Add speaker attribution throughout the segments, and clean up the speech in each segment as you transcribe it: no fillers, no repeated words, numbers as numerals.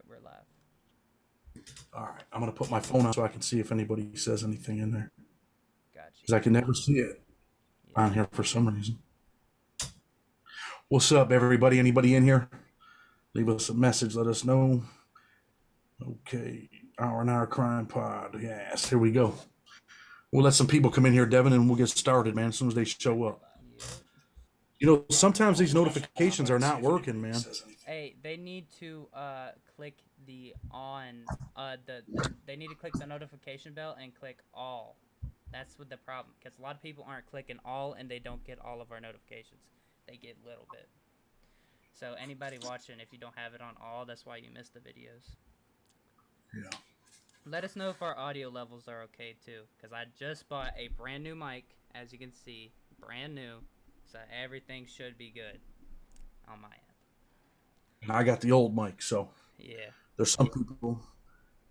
Speaker 1: we're live.
Speaker 2: All right, I'm gonna put my phone on so I can see if anybody says anything in there
Speaker 1: Got
Speaker 2: because I
Speaker 1: you.
Speaker 2: can never see it
Speaker 1: Yes,
Speaker 2: on
Speaker 1: sir.
Speaker 2: here for some reason. What's up, everybody? Anybody in here? Leave us a message. Let us know. Okay, hour and hour crime pod. Yes, here we go. We'll let some people come in here, Devin, and we'll get started, man. As soon as they show up.
Speaker 1: Yep.
Speaker 2: You know, sometimes these notifications are not working, man.
Speaker 1: Hey, they need to click the on they need to click the notification bell and click all. That's what the problem, because a lot of people aren't clicking all and they don't get all of our notifications. They get a little bit. So anybody watching, if you don't have it on all, that's why you missed the videos.
Speaker 2: Yeah.
Speaker 1: Let us know if our audio levels are okay too, because I just bought a brand new mic, as you can see, brand new, so everything should be good on my end.
Speaker 2: And I got the old mic, so
Speaker 1: Yeah.
Speaker 2: there's some people.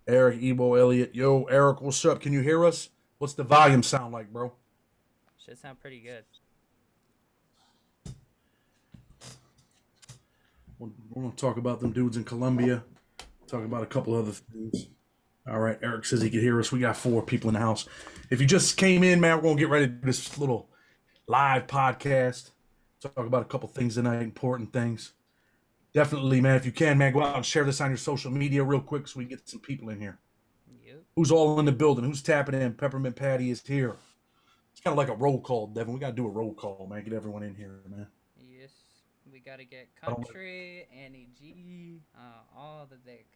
Speaker 2: Eric, EB Elliott. Yo, Eric, what's up? Can you hear us? What's the volume sound like, bro?
Speaker 1: Should sound pretty good.
Speaker 2: We're going to talk about them dudes in Colombia. Talk about a couple other things. All right, Eric says he can hear us. We got 4 people in the house. If you just came in, man, we're going to get ready to do this little live podcast. Talk about a couple things tonight, important things. Definitely, man, if you can, man, go out and share this on your social media real quick so we can get some people in here.
Speaker 1: Yep.
Speaker 2: Who's all in the building? Who's tapping in? Peppermint Patty is here. It's kind of like a roll call, Devin. We got to do a roll call, man. Get everyone in here, man.
Speaker 1: Yes. We gotta get
Speaker 2: I don't
Speaker 1: Country, Annie G, all the big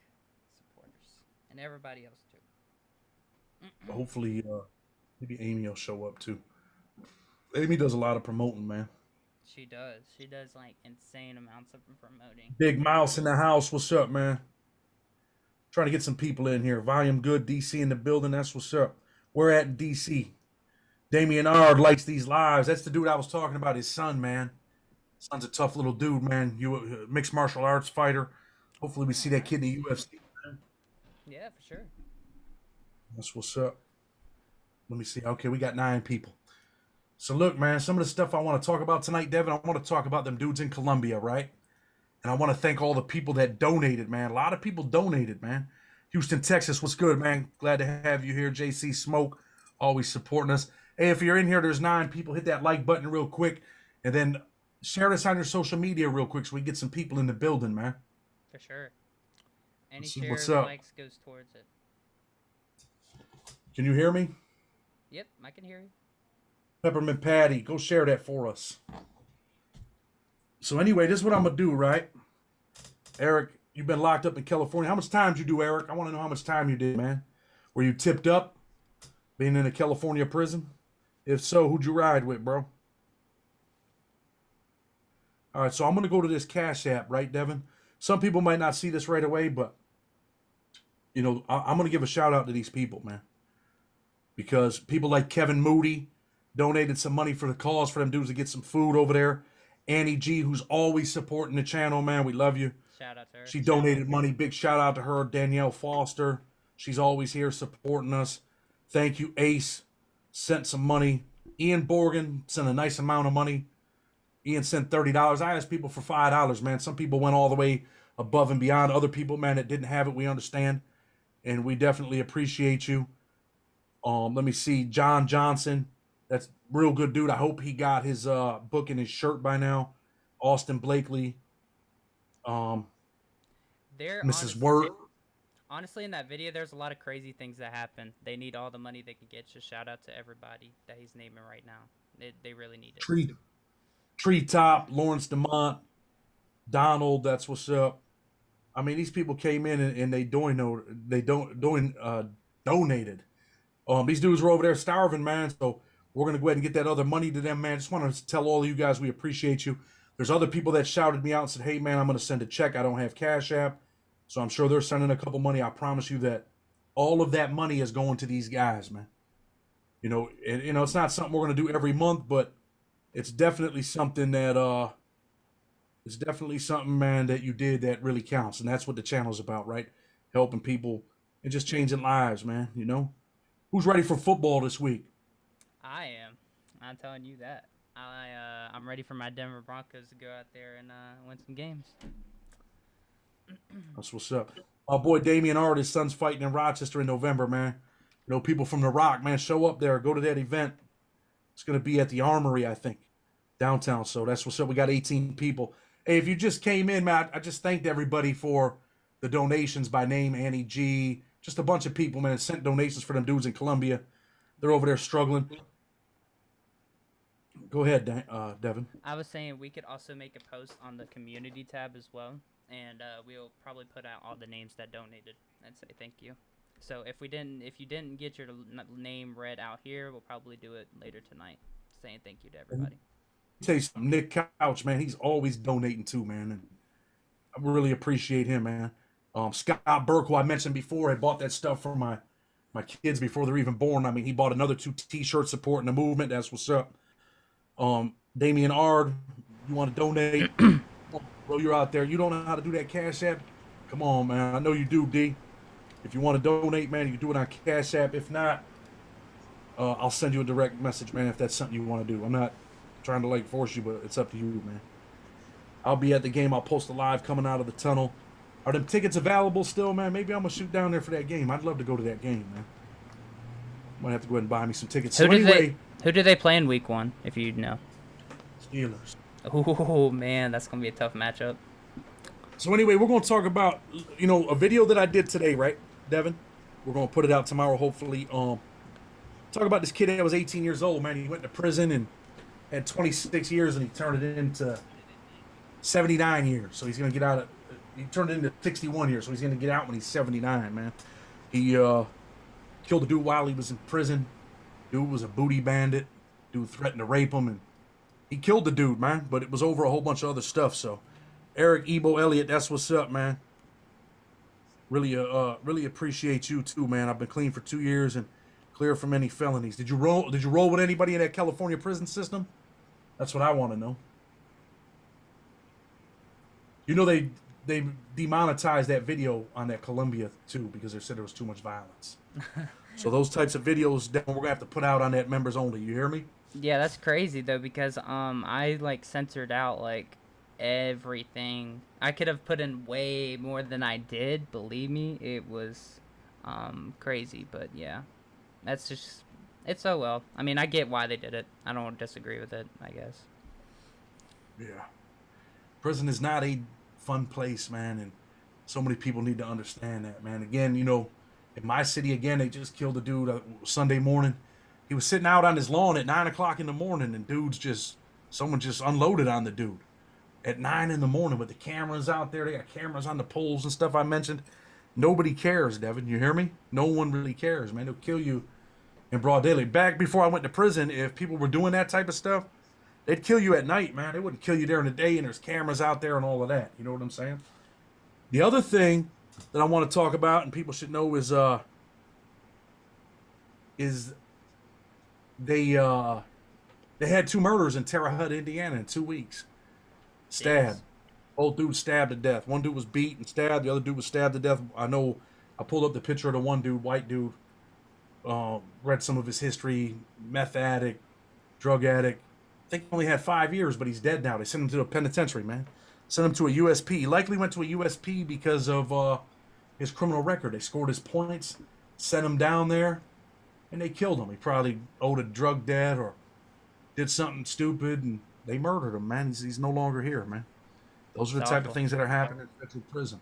Speaker 1: supporters, and everybody else too.
Speaker 2: hopefully, maybe Amy will show up too. Amy does a lot of promoting, man.
Speaker 1: She does. She does like insane amounts of promoting.
Speaker 2: Big Mouse in the house. What's up, man? Trying to get some people in here. Volume good. DC in the building. That's what's up. We're at DC. Damian Ard likes these lives. That's the dude I was talking about. His son, man. Son's a tough little dude, man. You mixed martial arts fighter. Hopefully, we
Speaker 1: Oh,
Speaker 2: see that kid in the
Speaker 1: nice.
Speaker 2: UFC.
Speaker 1: Yeah, for sure.
Speaker 2: That's what's up. Let me see. Okay, we got 9 people. So look, man, some of the stuff I want to talk about tonight, Devin, I want to talk about them dudes in Colombia, right? And I want to thank all the people that donated, man. A lot of people donated, man. Houston, Texas, what's good, man? Glad to have you here. JC Smoke, always supporting us. Hey, if you're in here, there's 9 people. Hit that like button real quick. And then share this on your social media real quick so we get some people in the building, man.
Speaker 1: For sure. Any
Speaker 2: Let's see what's
Speaker 1: shares and
Speaker 2: up.
Speaker 1: likes goes towards it.
Speaker 2: Can you hear me?
Speaker 1: Yep, I can hear you.
Speaker 2: Peppermint Patty, go share that for us. So anyway, this is what I'm going to do, right? Eric, you've been locked up in California. How much time did you do, Eric? I want to know how much time you did, man. Were you tipped up being in a California prison? If so, who'd you ride with, bro? All right, so I'm going to go to this Cashapp, right, Devin? Some people might not see this right away, but, you know, I'm going to give a shout out to these people, man. Because people like Kevin Moody donated some money for the cause for them dudes to get some food over there. Annie G, who's always supporting the channel, man. We love you.
Speaker 1: Shout out to her.
Speaker 2: She donated money. Big shout out to her. Danielle Foster. She's always here supporting us. Thank you, Ace. Sent some money. Ian Borgen sent a nice amount of money. Ian sent $30. I asked people for $5, man. Some people went all the way above and beyond. Other people, man, that didn't have it, we understand. And we definitely appreciate you. Let me see. John Johnson. That's real good dude. I hope he got his book in his shirt by now. Austin Blakely.
Speaker 1: There,
Speaker 2: Mrs. Word.
Speaker 1: honestly, in that video, there's a lot of crazy things that happen. They need all the money they can get. Just shout out to everybody that he's naming right now. They really need it.
Speaker 2: Treetop, Lawrence DeMont, Donald, that's what's up. I mean, these people came in and they donated. These dudes were over there starving, man. So we're gonna go ahead and get that other money to them, man. Just want to tell all of you guys we appreciate you. There's other people that shouted me out and said, "Hey, man, I'm gonna send a check. I don't have Cash App," so I'm sure they're sending a couple money. I promise you that all of that money is going to these guys, man. It's not something we're gonna do every month, but it's definitely something that it's definitely something, man, that you did that really counts, and that's what the channel's about, right? Helping people and just changing lives, man. Who's ready for football this week?
Speaker 1: I am. I'm telling you that. I'm ready for my Denver Broncos to go out there and win some games.
Speaker 2: That's what's up. My boy Damian Ard, his son's fighting in Rochester in November, man. You know, people from The Rock, man, show up there, go to that event. It's going to be at the Armory, I think, downtown. So that's what's up. We got 18 people. Hey, if you just came in, Matt, I just thanked everybody for the donations by name. Annie G, just a bunch of people, man, sent donations for them dudes in Colombia. They're over there struggling. Go ahead, Devin.
Speaker 1: I was saying we could also make a post on the community tab as well, and we'll probably put out all the names that donated and say thank you. So if you didn't get your name read out here, we'll probably do it later tonight, saying thank you to everybody.
Speaker 2: Tell you something, Nick Couch, man, he's always donating too, man, and I really appreciate him, man. Scott Burke, who I mentioned before, had bought that stuff for my kids before they're even born. I mean, he bought another 2 T-shirts supporting the movement. That's what's up. Damian Ard, you want to donate? Bro, you're out there. You don't know how to do that Cash App? Come on, man. I know you do, D. If you want to donate, man, you can do it on Cash App. If not, I'll send you a direct message, man, if that's something you want to do. I'm not trying to, like, force you, but it's up to you, man. I'll be at the game. I'll post a live coming out of the tunnel. Are them tickets available still, man? Maybe I'm going to shoot down there for that game. I'd love to go to that game, man. Might have to go ahead and buy me some tickets.
Speaker 1: Who do they play in week 1, if you know?
Speaker 2: Steelers.
Speaker 1: Oh, man, that's going to be a tough matchup.
Speaker 2: So anyway, we're going to talk about, you know, a video that I did today, right, Devin? We're going to put it out tomorrow, hopefully. Talk about this kid that was 18 years old, man. He went to prison and had 26 years, and he turned it into 79 years. So he's going to get out of... He turned it into 61 years, so he's going to get out when he's 79, man. He killed a dude while he was in prison. Dude was a booty bandit. Dude threatened to rape him, and he killed the dude, man. But it was over a whole bunch of other stuff, so... Eric EB Elliott, that's what's up, man. Really appreciate you too, man. I've been clean for 2 years and clear from any felonies. Did you roll with anybody in that California prison system? That's what I want to know. You know they demonetized that video on that Columbia too because they said there was too much violence. So those types of videos we're gonna have to put out on that members only. You hear me?
Speaker 1: Yeah, that's crazy though because I like censored out like everything. I could have put in way more than I did, believe me. It was crazy, but yeah, that's just, it's so well. I mean, I get why they did it. I don't disagree with it, I guess.
Speaker 2: Yeah, prison is not a fun place, man, and so many people need to understand that, man. Again, you know, in my city, again, they just killed a dude Sunday morning. He was sitting out on his lawn at 9 o'clock in the morning, and someone just unloaded on the dude at 9 in the morning with the cameras out there. They got cameras on the poles and stuff I mentioned. Nobody cares, Devin. You hear me? No one really cares, man. They'll kill you in broad daylight. Back before I went to prison, if people were doing that type of stuff, they'd kill you at night, man. They wouldn't kill you during the day, and there's cameras out there and all of that. You know what I'm saying? The other thing that I want to talk about and people should know is they had 2 murders in Terre Haute, Indiana in 2 weeks. Stabbed. Yes. Both dudes stabbed to death. One dude was beat and stabbed. The other dude was stabbed to death. I know. I pulled up the picture of the one dude, white dude. Read some of his history. Meth addict, drug addict. I think he only had 5 years, but he's dead now. They sent him to a penitentiary, man. Sent him to a USP. He likely went to a USP because of his criminal record. They scored his points, sent him down there, and they killed him. He probably owed a drug debt or did something stupid, and they murdered him, man. He's no longer here, man. Those are the type of things that are happening in federal prison.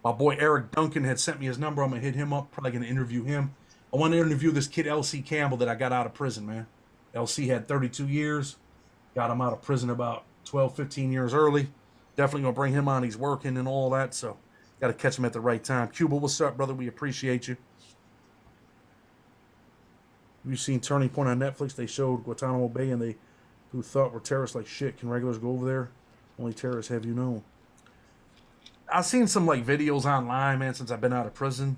Speaker 2: My boy Eric Duncan had sent me his number. I'm going to hit him up. Probably going to interview him. I want to interview this kid, LC Campbell, that I got out of prison, man. LC had 32 years. Got him out of prison about 12, 15 years early. Definitely going to bring him on. He's working and all that, so got to catch him at the right time. Cuba, what's up, brother? We appreciate you. You've seen Turning Point on Netflix. They showed Guantanamo Bay, and they who thought were terrorists like shit. Can regulars go over there? Only terrorists have you known. I've seen some like videos online, man, since I've been out of prison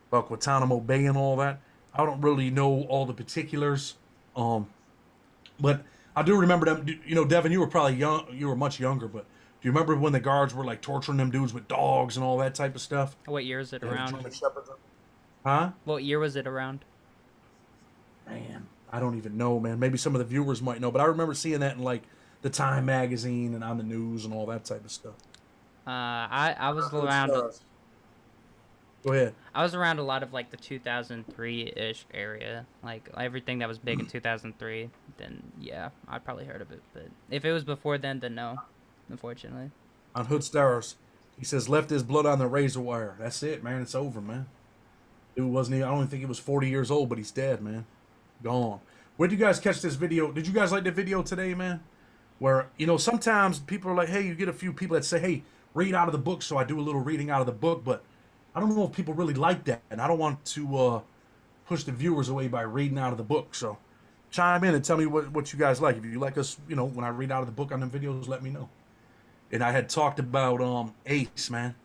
Speaker 2: about Guantanamo Bay and all that. I don't really know all the particulars, but I do remember them. You know, Devin, you were probably young. You were much younger, but do you remember when the guards were like torturing them dudes with dogs and all that type of stuff?
Speaker 1: What year is it around?
Speaker 2: Huh?
Speaker 1: What year was it around?
Speaker 2: Man, I don't even know, man. Maybe some of the viewers might know, but I remember seeing that in like the Time magazine and on the news and all that type of stuff.
Speaker 1: I was around.
Speaker 2: Go ahead.
Speaker 1: I was around a lot of like the 2003-ish area, like everything that was big in 2003. Then yeah, I probably heard of it. But if it was before then no, unfortunately.
Speaker 2: On Hood Stars, he says left his blood on the razor wire. That's it, man. It's over, man. Dude wasn't even, I don't even think he was 40 years old, but he's dead, man. Gone. Where did you guys catch this video? Did you guys like the video today, man? Where, you know, sometimes people are like, hey, you get a few people that say, hey, read out of the book, so I do a little reading out of the book, but I don't know if people really like that, and I don't want to push the viewers away by reading out of the book, so chime in and tell me what you guys like. If you like us, you know, when I read out of the book on them videos, let me know. And I had talked about Ace, man.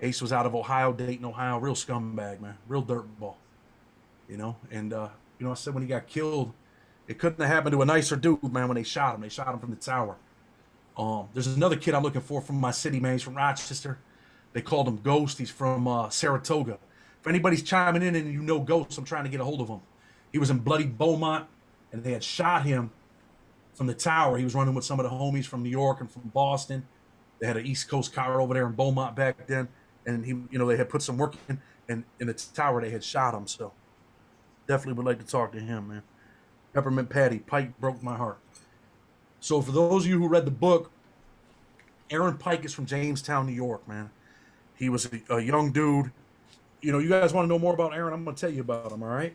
Speaker 2: Ace was out of Ohio, Dayton, Ohio, real scumbag, man, real dirtball, you know, and, you know, I said when he got killed, it couldn't have happened to a nicer dude, man, when they shot him. They shot him from the tower. There's another kid I'm looking for from my city, man. He's from Rochester. They called him Ghost. He's from Saratoga. If anybody's chiming in and you know Ghost, I'm trying to get a hold of him. He was in bloody Beaumont, and they had shot him from the tower. He was running with some of the homies from New York and from Boston. They had an East Coast car over there in Beaumont back then, and he, you know, they had put some work in, and in the tower they had shot him. So definitely would like to talk to him, man. Peppermint Patty, Pike broke my heart. So for those of you who read the book, Aaron Pike is from Jamestown, New York, man. He was a young dude. You know, you guys want to know more about Aaron? I'm going to tell you about him, all right?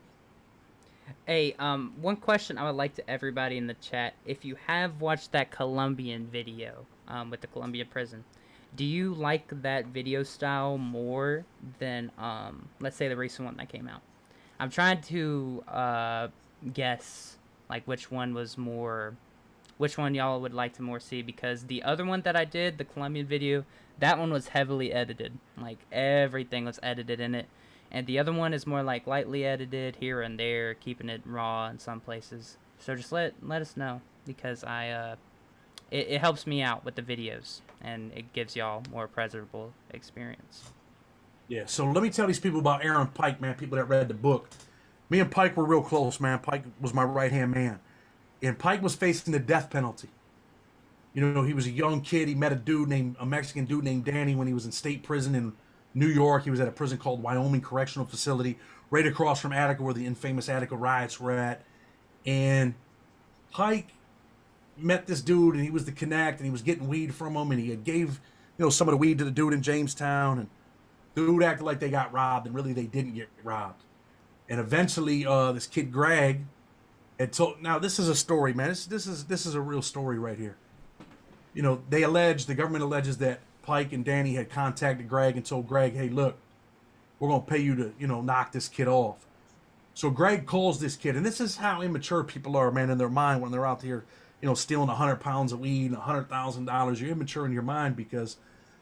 Speaker 1: Hey, one question I would like to everybody in the chat. If you have watched that Colombian video with the Colombian prison, do you like that video style more than, let's say, the recent one that came out? I'm trying to guess, like, which one y'all would like to more see, because the other one that I did, the Colombian video, that one was heavily edited. Like, everything was edited in it. And the other one is more like lightly edited here and there, keeping it raw in some places. So just let us know, because it helps me out with the videos, and it gives y'all more pleasurable experience.
Speaker 2: Yeah, so let me tell these people about Aaron Pike, man, people that read the book. Me and Pike were real close, man. Pike was my right-hand man. And Pike was facing the death penalty. You know, he was a young kid. He met a Mexican dude named Danny when he was in state prison in New York. He was at a prison called Wyoming Correctional Facility, right across from Attica, where the infamous Attica riots were at. And Pike met this dude, and he was the connect, and he was getting weed from him, and he gave, you know, some of the weed to the dude in Jamestown, and the dude acted like they got robbed, and really they didn't get robbed. And eventually, this kid Greg had told. Now this is a story, man. This is a real story right here. You know, the government alleges that Pike and Danny had contacted Greg and told Greg, "Hey, look, we're gonna pay you to, you know, knock this kid off." So Greg calls this kid, and this is how immature people are, man, in their mind when they're out here, you know, stealing 100 pounds of weed and $100,000. You're immature in your mind because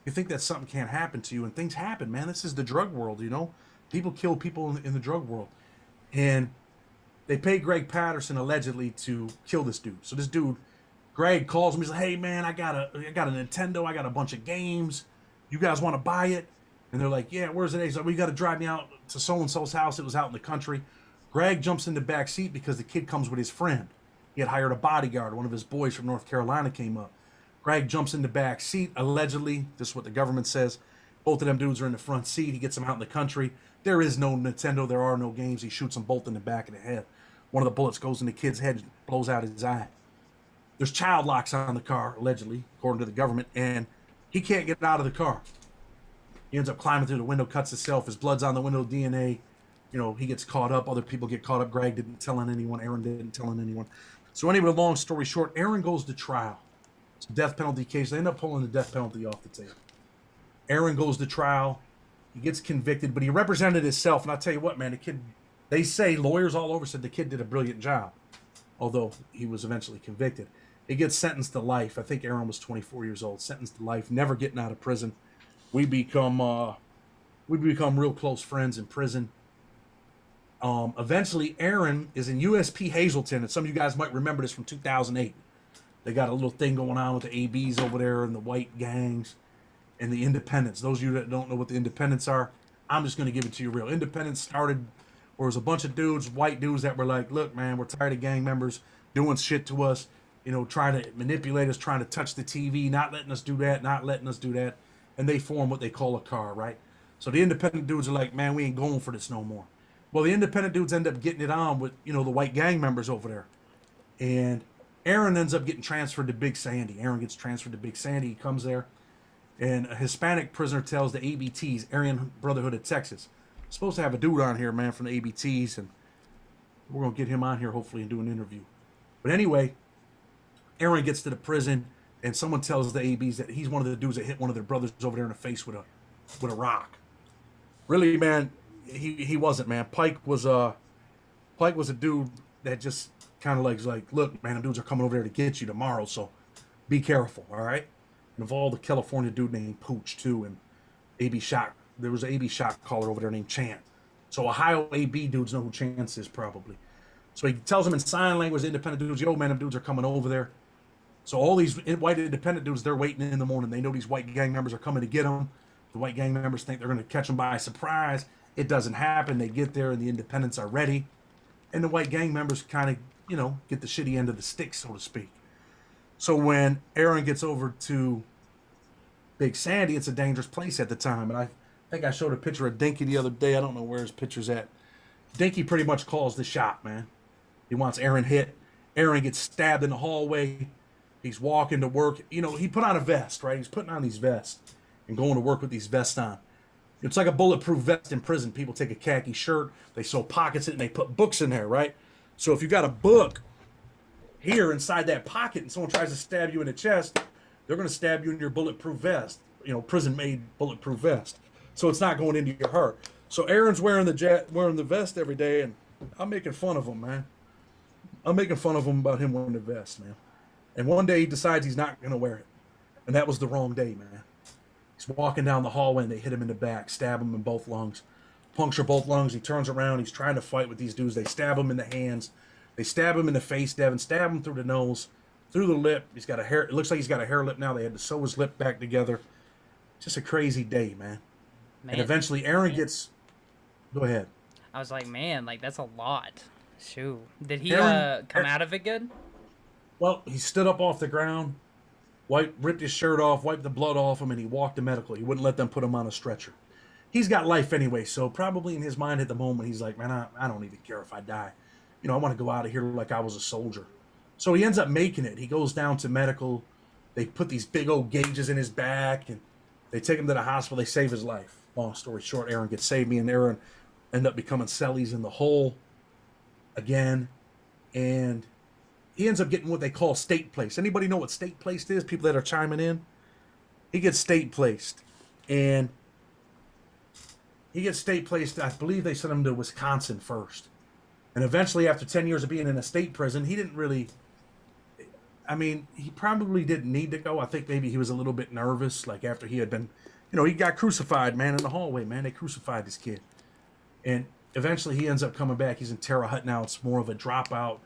Speaker 2: you think that something can't happen to you, and things happen, man. This is the drug world, you know. People kill people in the drug world. And they pay Greg Patterson allegedly to kill this dude. So this dude, Greg, calls him. He's like, "Hey man, I got a Nintendo. I got a bunch of games. You guys want to buy it?" And they're like, "Yeah, where's it?" He's like, "We got to drive me out to so and so's house. It was out in the country." Greg jumps in the back seat because the kid comes with his friend. He had hired a bodyguard. One of his boys from North Carolina came up. Greg jumps in the back seat. Allegedly, this is what the government says. Both of them dudes are in the front seat. He gets them out in the country. There is no Nintendo. There are no games. He shoots them both in the back of the head. One of the bullets goes in the kid's head, blows out his eye. There's child locks on the car, allegedly, according to the government, and he can't get out of the car. He ends up climbing through the window, cuts himself. His blood's on the window, DNA. You know, he gets caught up. Other people get caught up. Greg didn't tell anyone. Aaron didn't tell anyone. So anyway, long story short, Aaron goes to trial. It's a death penalty case. They end up pulling the death penalty off the table. Aaron goes to trial. He gets convicted, but he represented himself. And I'll tell you what, man, the kid, they say, lawyers all over said the kid did a brilliant job, although he was eventually convicted. He gets sentenced to life. I think Aaron was 24 years old, sentenced to life, never getting out of prison. We become real close friends in prison. Eventually, Aaron is in USP Hazleton, and some of you guys might remember this from 2008. They got a little thing going on with the ABs over there and the white gangs and the independents. Those of you that don't know what the independents are, I'm just going to give it to you real. Independents started where it was a bunch of dudes, white dudes, that were like, "Look, man, we're tired of gang members doing shit to us, you know, trying to manipulate us, trying to touch the TV, not letting us do that, not letting us do that." And they form what they call a car, right? So the independent dudes are like, man, we ain't going for this no more. Well, the independent dudes end up getting it on with, the white gang members over there. And Aaron ends up getting transferred to Big Sandy. Aaron gets transferred to Big Sandy. He comes there. And a Hispanic prisoner tells the ABTs, Aryan Brotherhood of Texas, supposed to have a dude on here, man, from the ABTs. And we're going to get him on here, hopefully, and do an interview. But anyway, Aaron gets to the prison, and someone tells the ABs that he's one of the dudes that hit one of their brothers over there in the face with a rock. Really, man, he wasn't, man. Pike was a dude that just kind of like, look, man, them dudes are coming over there to get you tomorrow, so be careful, all right? And involved a California dude named Pooch, too, and AB Shot. There was an AB Shot caller over there named Chant. So Ohio AB dudes know who Chance is, probably. So he tells them in sign language, independent dudes, yo, man, them dudes are coming over there. So all these white independent dudes, they're waiting in the morning. They know these white gang members are coming to get them. The white gang members think they're going to catch them by surprise. It doesn't happen. They get there, and the independents are ready. And the white gang members kind of, get the shitty end of the stick, so to speak. So when Aaron gets over to Big Sandy, it's a dangerous place at the time. And I think I showed a picture of Dinky the other day. I don't know where his picture's at. Dinky pretty much calls the shot, man. He wants Aaron hit. Aaron gets stabbed in the hallway. He's walking to work. He put on a vest, right? He's putting on these vests and going to work with these vests on. It's like a bulletproof vest in prison. People take a khaki shirt, they sew pockets in it, and they put books in there, right? So if you got a book here inside that pocket and someone tries to stab you in the chest, they're going to stab you in your bulletproof vest, prison-made bulletproof vest. So it's not going into your heart. So Aaron's wearing the vest every day, and I'm making fun of him, man. I'm making fun of him about him wearing the vest, man. And one day he decides he's not going to wear it. And that was the wrong day, man. He's walking down the hallway, and they hit him in the back, stab him in both lungs, puncture both lungs. He turns around. He's trying to fight with these dudes. They stab him in the hands. They stab him in the face, Devin. Stab him through the nose, through the lip. He's got it looks like he's got a hair lip now. They had to sew his lip back together. Just a crazy day, man. And eventually Aaron gets... Go ahead.
Speaker 1: I was like, man, that's a lot. Shoot. Did he come out of it good?
Speaker 2: Well, he stood up off the ground, ripped his shirt off, wiped the blood off him, and he walked to medical. He wouldn't let them put him on a stretcher. He's got life anyway, so probably in his mind at the moment, he's like, man, I don't even care if I die. I want to go out of here like I was a soldier. So he ends up making it. He goes down to medical. They put these big old gauges in his back, and they take him to the hospital. They save his life. Long story short, Aaron gets saved. Me and Aaron end up becoming cellies in the hole again, and he ends up getting what they call state placed. Anybody know what state placed is? People that are chiming in? He gets state placed, and he gets state placed. I believe they sent him to Wisconsin first. And eventually, after 10 years of being in a state prison, he didn't really... he probably didn't need to go. I think maybe he was a little bit nervous, after he had been... he got crucified, man, in the hallway, man. They crucified this kid. And eventually, he ends up coming back. He's in Terre Haute now. It's more of a dropout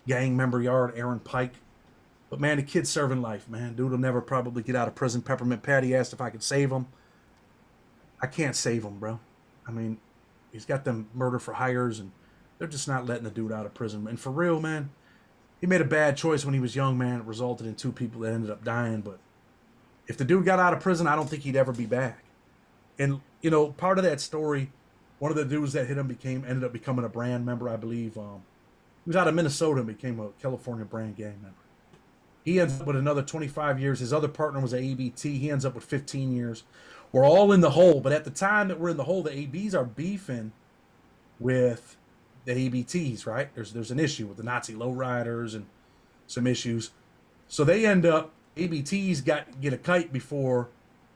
Speaker 2: gang member yard, Aaron Pike. But, man, the kid's serving life, man. Dude will never probably get out of prison. Peppermint Patty asked if I could save him. I can't save him, bro. He's got them murder for hires, and they're just not letting the dude out of prison. And for real, man, he made a bad choice when he was young, man. It resulted in 2 people that ended up dying. But if the dude got out of prison, I don't think he'd ever be back. And, part of that story, one of the dudes that hit him ended up becoming a brand member, I believe. He was out of Minnesota and became a California brand gang member. He ends up with another 25 years. His other partner was an ABT. He ends up with 15 years. We're all in the hole. But at the time that we're in the hole, the ABs are beefing with the ABTs, right? There's an issue with the Nazi lowriders and some issues. So they end up, ABTs get a kite before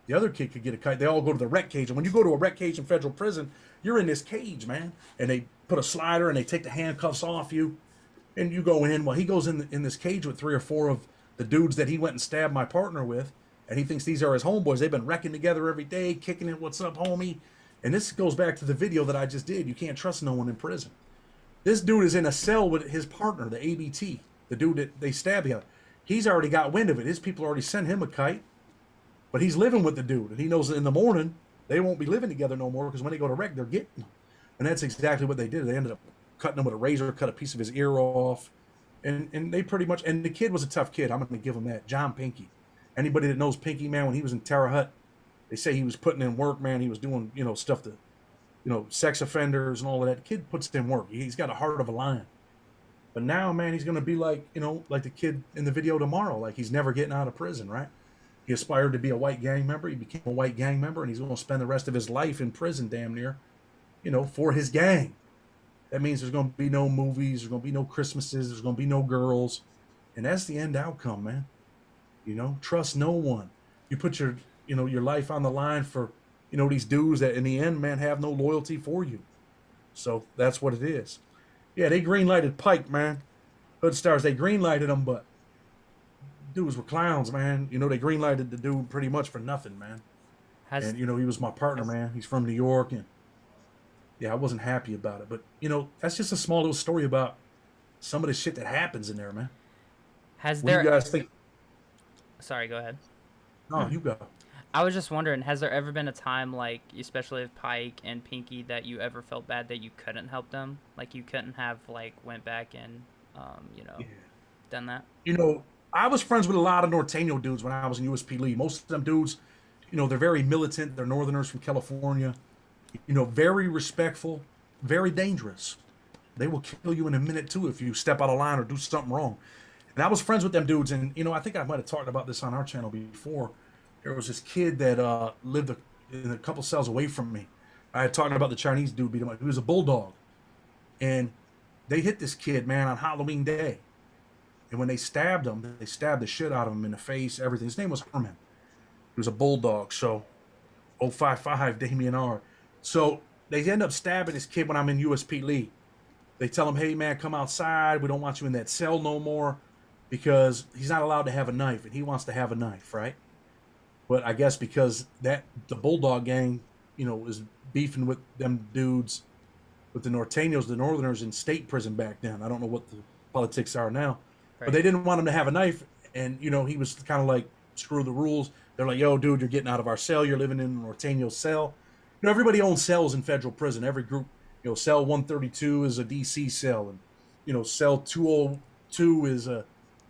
Speaker 2: the other kid could get a kite. They all go to the rec cage. And when you go to a rec cage in federal prison, you're in this cage, man. And they put a slider and they take the handcuffs off you. And you go in. Well, he goes in this cage with 3 or 4 of the dudes that he went and stabbed my partner with. And he thinks these are his homeboys. They've been wrecking together every day, kicking it, what's up, homie? And this goes back to the video that I just did. You can't trust no one in prison. This dude is in a cell with his partner, the ABT, the dude that they stabbed him. He's already got wind of it. His people already sent him a kite. But he's living with the dude. And he knows that in the morning, they won't be living together no more because when they go to wreck, they're getting him. And that's exactly what they did. They ended up cutting him with a razor, cut a piece of his ear off. And they pretty much, and the kid was a tough kid. I'm going to give him that. John Pinky. Anybody that knows Pinky, man, when he was in Terre Haute, They say he was putting in work, man. He was doing, stuff to, sex offenders and all of that. The kid puts in work. He's got a heart of a lion. But now, man, he's going to be like, like the kid in the video tomorrow. Like he's never getting out of prison, right? He aspired to be a white gang member. He became a white gang member, and he's going to spend the rest of his life in prison, damn near, for his gang. That means there's going to be no movies. There's going to be no Christmases. There's going to be no girls. And that's the end outcome, man. Trust no one. You put your, your life on the line for, these dudes that in the end, man, have no loyalty for you. So that's what it is. Yeah, they green-lighted Pike, man. Hood Stars, they green-lighted him, but dudes were clowns, man. They green-lighted the dude pretty much for nothing, man. And, he was my partner, man. He's from New York, and yeah, I wasn't happy about it. But, that's just a small little story about some of the shit that happens in there, man. What do you guys think?
Speaker 1: Sorry, go ahead.
Speaker 2: No, you go.
Speaker 1: I was just wondering, has there ever been a time, like, especially with Pike and Pinky, that you ever felt bad that you couldn't help them? Like, you couldn't have, like, went back and, done that?
Speaker 2: I was friends with a lot of Norteño dudes when I was in USP Lee. Most of them dudes, they're very militant. They're Northerners from California. Very respectful, very dangerous. They will kill you in a minute, too, if you step out of line or do something wrong. And I was friends with them dudes, and, I think I might have talked about this on our channel before. There was this kid that lived in a couple cells away from me. I had talked about the Chinese dude beat him up. He was a bulldog. And they hit this kid, man, on Halloween Day. And when they stabbed him, they stabbed the shit out of him in the face, everything. His name was Herman. He was a bulldog, so 055 Damien R. So they end up stabbing this kid when I'm in USP Lee. They tell him, hey, man, come outside. We don't want you in that cell no more because he's not allowed to have a knife, and he wants to have a knife, right? But I guess because the Bulldog Gang, is beefing with them dudes, with the Norteños, the Northerners in state prison back then. I don't know what the politics are now. Right. But they didn't want him to have a knife, and, he was kind of like, screw the rules. They're like, yo, dude, you're getting out of our cell. You're living in a Norteño cell. Everybody owns cells in federal prison. Every group, cell 132 is a D.C. cell, and, cell 202 is a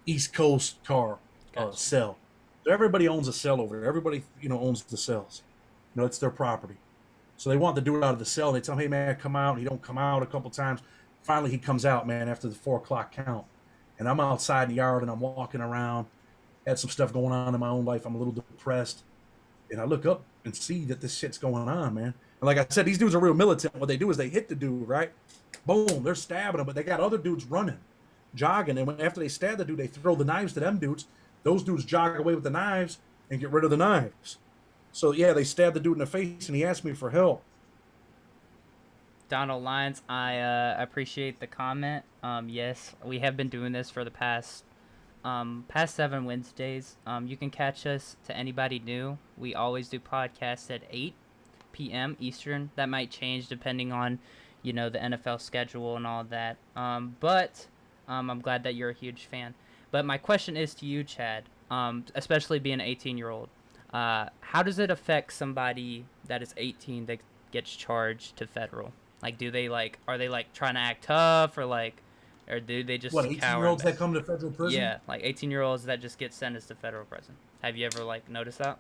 Speaker 2: East Coast cell. So everybody owns a cell over there. Everybody, owns the cells. It's their property. So they want the dude out of the cell. They tell him, hey, man, come out. He don't come out a couple times. Finally, he comes out, man, after the 4 o'clock count. And I'm outside in the yard, and I'm walking around. Had some stuff going on in my own life. I'm a little depressed. And I look up and see that this shit's going on, man. And like I said, these dudes are real militant. What they do is they hit the dude, right? Boom, they're stabbing him. But they got other dudes running, jogging. And after they stab the dude, they throw the knives to them dudes. Those dudes jog away with the knives and get rid of the knives. So, yeah, they stabbed the dude in the face, and he asked me for help.
Speaker 1: Donald Lyons, I appreciate the comment. Yes, we have been doing this for the past 7 Wednesdays. You can catch us, to anybody new. We always do podcasts at 8 p.m. Eastern. That might change depending on, the NFL schedule and all that. But I'm glad that you're a huge fan. But my question is to you, Chad, especially being an 18-year-old. How does it affect somebody that is 18 that gets charged to federal? Like, are they trying to act tough, or do they just
Speaker 2: 18-year-olds that come to federal prison?
Speaker 1: Yeah, 18-year-olds that just get sentenced to federal prison. Have you ever noticed that?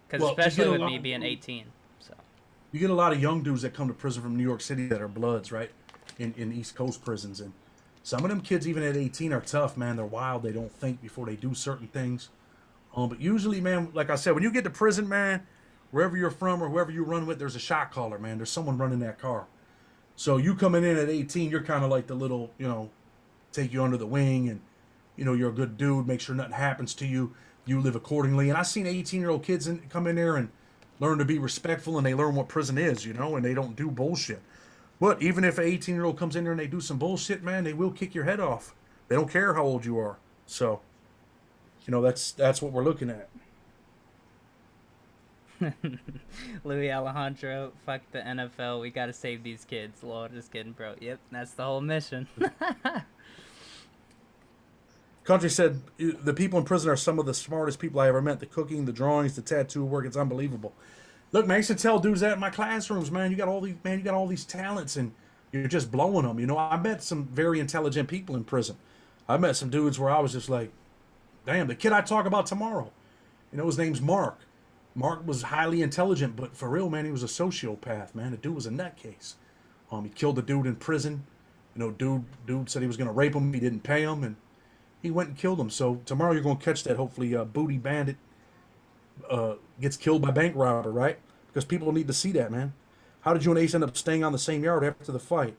Speaker 1: Because especially with me being 18, so.
Speaker 2: You get a lot of young dudes that come to prison from New York City that are Bloods, right? In East Coast prisons, and some of them kids, even at 18, are tough, man. They're wild. They don't think before they do certain things. But usually, man, like I said, when you get to prison, man, wherever you're from or whoever you run with, there's a shot caller, man. There's someone running that car. So you coming in at 18, you're kind of like the little, take you under the wing and, you're a good dude, make sure nothing happens to you. You live accordingly. And I've seen 18-year-old kids come in there and learn to be respectful, and they learn what prison is, and they don't do bullshit. But even if an 18-year-old comes in there and they do some bullshit, man, they will kick your head off. They don't care how old you are. So, that's what we're looking at.
Speaker 1: Louis Alejandro, fuck the NFL. We gotta save these kids. Lol, just kidding, bro. Yep, that's the whole mission.
Speaker 2: Country said, the people in prison are some of the smartest people I ever met. The cooking, the drawings, the tattoo work, it's unbelievable. Look, man, I used to tell dudes that in my classrooms, man, you got all these talents, and you're just blowing them. I met some very intelligent people in prison. I met some dudes where I was just like, damn, the kid I talk about tomorrow, his name's Mark. Mark was highly intelligent, but for real, man, he was a sociopath, man. The dude was a nutcase. He killed the dude in prison. You know, dude said he was gonna rape him. He didn't pay him, and he went and killed him. So tomorrow you're gonna catch that. Hopefully, booty bandit gets killed by bank robber, right? Because people need to see that, man. How did you and Ace end up staying on the same yard after the fight?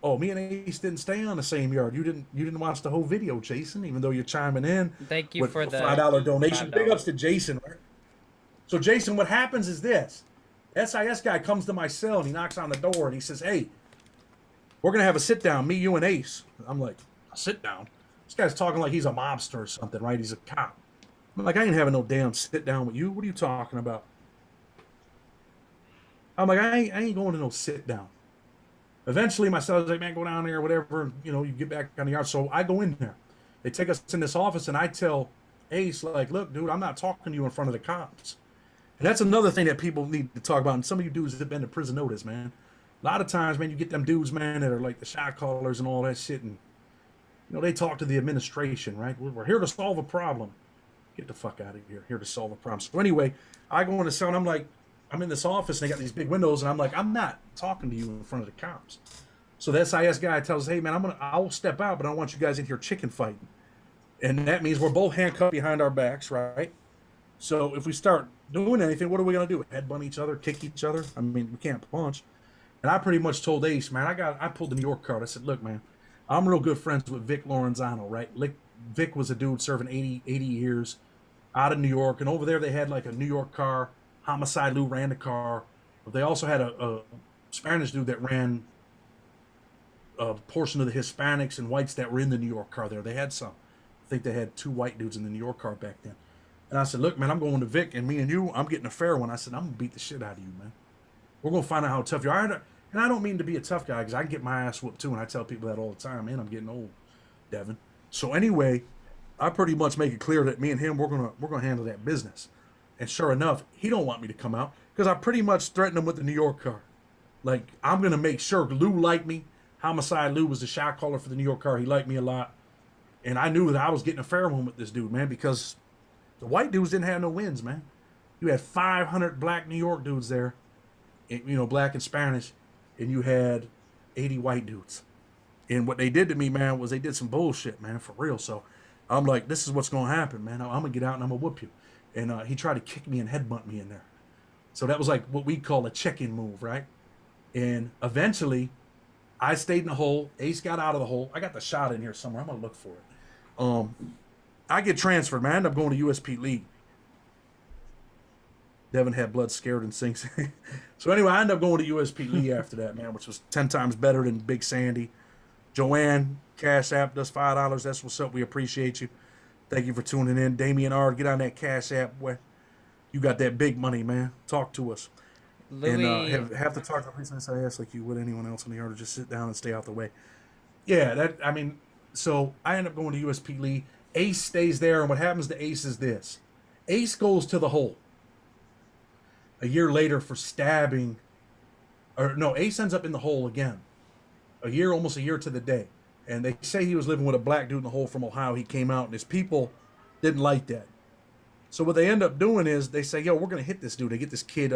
Speaker 2: Oh, me and Ace didn't stay on the same yard. You didn't watch the whole video, Jason, even though you're chiming in
Speaker 1: Thank you
Speaker 2: with
Speaker 1: for
Speaker 2: a
Speaker 1: the
Speaker 2: $5 donation. Big
Speaker 1: $5.
Speaker 2: ups to Jason, right? So Jason, what happens is this. SIS guy comes to my cell and he knocks on the door and he says, "Hey, we're gonna have a sit down, me, you, and Ace." I'm like, "A sit down?" This guy's talking like he's a mobster or something, right? He's a cop. I'm like, "I ain't having no damn sit down with you. What are you talking about?" I'm like, I ain't going to no sit down. Eventually, my son's like, "Man, go down there, whatever. You know, you get back on the yard." So I go in there. They take us in this office, and I tell Ace, like, "Look, dude, I'm not talking to you in front of the cops." And that's another thing that people need to talk about. And some of you dudes have been to prison notice, man. A lot of times, man, you get them dudes, man, that are like the shot callers and all that shit, and you know they talk to the administration, right? We're here to solve a problem. Get the fuck out of here. Here to solve a problem. So anyway, I go in the cell and I'm like, I'm in this office and they got these big windows and I'm like, I'm not talking to you in front of the cops. So the SIS guy tells us, "Hey man, I'll step out, but I want you guys in here chicken fighting." And that means we're both handcuffed behind our backs, right? So if we start doing anything, what are we gonna do? Headbutt each other, kick each other? I mean, we can't punch. And I pretty much told Ace, man, I pulled the New York card. I said, "Look, man, I'm real good friends with Vic Lorenzano, right? Vic was a dude serving 80 years out of New York, and over there they had like a New York car. Homicide Lou ran the car. But they also had a Spanish dude that ran a portion of the Hispanics and whites that were in the New York car there. They had some. I think they had 2 white dudes in the New York car back then." And I said, "Look, man, I'm going to Vic, and me and you, I'm getting a fair one." I said, "I'm going to beat the shit out of you, man. We're going to find out how tough you are." And I don't mean to be a tough guy, because I can get my ass whooped too, and I tell people that all the time. Man, I'm getting old, Devin. So anyway, I pretty much make it clear that me and him, we're gonna handle that business. And sure enough, he don't want me to come out, because I pretty much threatened him with the New York car. Like, I'm going to make sure Lou liked me. Homicide Lou was the shot caller for the New York car. He liked me a lot. And I knew that I was getting a fair one with this dude, man, because the white dudes didn't have no wins, man. You had 500 black New York dudes there, you know, black and Spanish, and you had 80 white dudes. And what they did to me, man, was they did some bullshit, man, for real. So I'm like, this is what's going to happen, man. I'm going to get out and I'm going to whoop you. And he tried to kick me and headbutt me in there. So that was like what we call a check-in move, right? And eventually, I stayed in the hole. Ace got out of the hole. I got the shot in here somewhere. I'm going to look for it. I get transferred, man. I end up going to USP League. Devin had blood scared and sinks. So anyway, I ended up going to USP League after that, man, which was 10 times better than Big Sandy. Joanne, Cashapp does $5. That's what's up. We appreciate you. Thank you for tuning in. Damian R, get on that Cashapp, boy. You got that big money, man. Talk to us.
Speaker 1: Louis,
Speaker 2: And have to talk to the police SIS like you would anyone else in the yard, or just sit down and stay out the way. Yeah, so I end up going to USP League. Ace stays there, and what happens to Ace is this. Ace goes to the hole a year later for stabbing, or no, Ace ends up in the hole again. Almost a year to the day. And they say he was living with a black dude in the hole from Ohio. He came out, and his people didn't like that. So what they end up doing is they say, "Yo, we're going to hit this dude." They get this kid,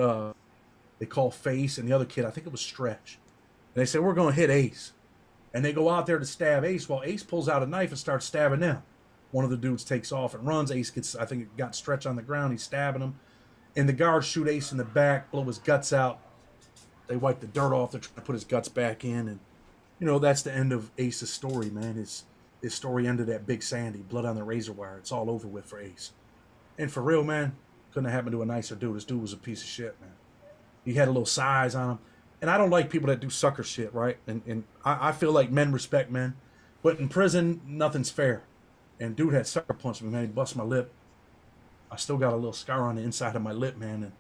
Speaker 2: they call Face, and the other kid, I think it was Stretch. And they say, "We're going to hit Ace." And they go out there to stab Ace, while Ace pulls out a knife and starts stabbing them. One of the dudes takes off and runs. Ace gets, I think it got Stretch on the ground. He's stabbing him. And the guards shoot Ace in the back, blow his guts out. They wipe the dirt off. They're trying to put his guts back in. And, you know, that's the end of Ace's story, man. His story ended at Big Sandy, blood on the razor wire. It's all over with for Ace. And for real, man, couldn't have happened to a nicer dude. This dude was a piece of shit, man. He had a little size on him. And I don't like people that do sucker shit, right? And I feel like men respect men. But in prison, nothing's fair. And dude had sucker punched me, man. He bust my lip. I still got a little scar on the inside of my lip, man. And